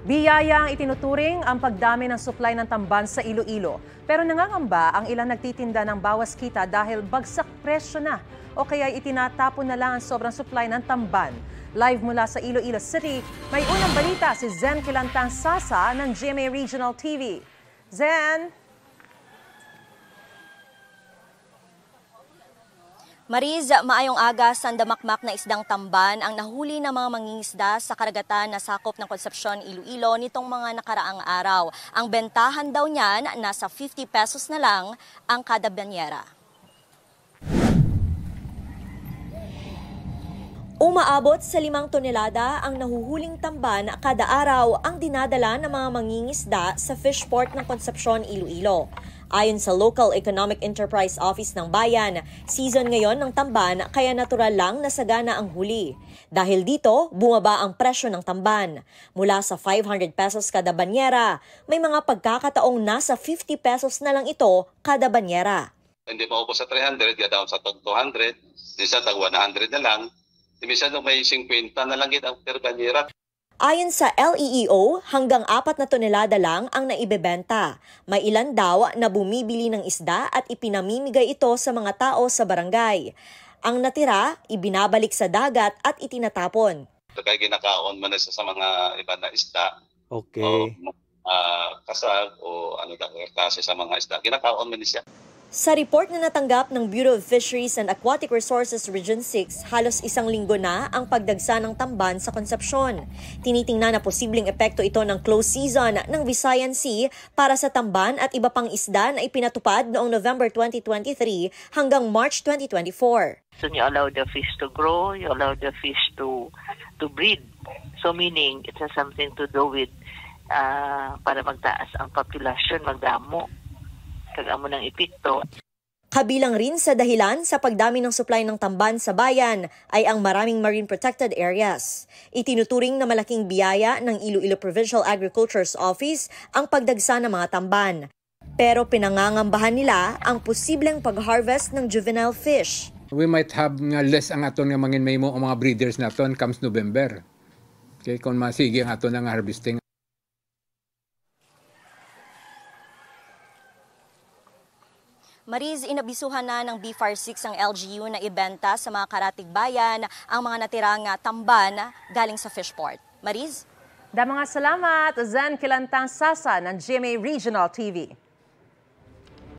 Biyaya ang itinuturing ang pagdami ng supply ng tamban sa Iloilo. Pero nangangamba ang ilang nagtitinda ng bawas kita dahil bagsak presyo na o kaya itinatapon na lang ang sobrang supply ng tamban. Live mula sa Iloilo City, may unang balita si Zen Kilantang Sasa ng GMA Regional TV. Zen! Mariz, maayong aga, sandamakmak na isdang tamban ang nahuli ng mga mangingisda sa karagatan na sakop ng Concepcion, Iloilo nitong mga nakaraang araw. Ang bentahan daw niyan, nasa 50 pesos na lang ang kada banyera. Umaabot sa 5 tonelada ang nahuhuling tamban kada araw ang dinadala ng mga mangingisda sa fish port ng Concepcion, Iloilo. Ayon sa Local Economic Enterprise Office ng Bayan, season ngayon ng tamban kaya natural lang na sagana ang huli. Dahil dito, bumaba ang presyo ng tamban. Mula sa 500 pesos kada banyera, may mga pagkakataong nasa 50 pesos na lang ito kada banyera. Hindi pa po sa 300, kaya down sa 200, minsan tag 100 na lang, minsan may 50 na lang ang per banyera. Ayon sa LEEO, hanggang 4 na tonelada lang ang naibebenta. May ilan daw na bumibili ng isda at ipinamimigay ito sa mga tao sa barangay. Ang natira, ibinabalik sa dagat at itinatapon. Kaya ginakaon mo na sa mga iba na isda. Okay. O kasag o ano kasi sa mga isda. Ginakaon mo na siya. Sa report na natanggap ng Bureau of Fisheries and Aquatic Resources Region 6, halos 1 linggo na ang pagdagsa ng tamban sa Concepcion. Tinitingnan na posibleng epekto ito ng close season ng Visayan Sea para sa tamban at iba pang isda na ipinatupad noong November 2023 hanggang March 2024. So you allow the fish to grow, you allow the fish to breed. So meaning it has something to do with para magtaas ang populasyon, magdamo. Kagamo ng epekto. Kabilang rin sa dahilan sa pagdami ng supply ng tamban sa bayan ay ang maraming marine protected areas. Itinuturing na malaking biyaya ng Iloilo Provincial Agriculture's Office ang pagdagsa ng mga tamban. Pero pinangangambahan nila ang posibleng pag-harvest ng juvenile fish. We might have nga less ang aton nga manginmay mo ang mga breeders naton comes November. Okay, kung masigi ang aton nga harvesting. Mariz, inabisuhan na ng BFAR 6 ang LGU na ibenta sa mga karatig bayan ang mga natirang tamban galing sa fishport. Mariz? Mga salamat, Zen Kilantang Sasa ng GMA Regional TV.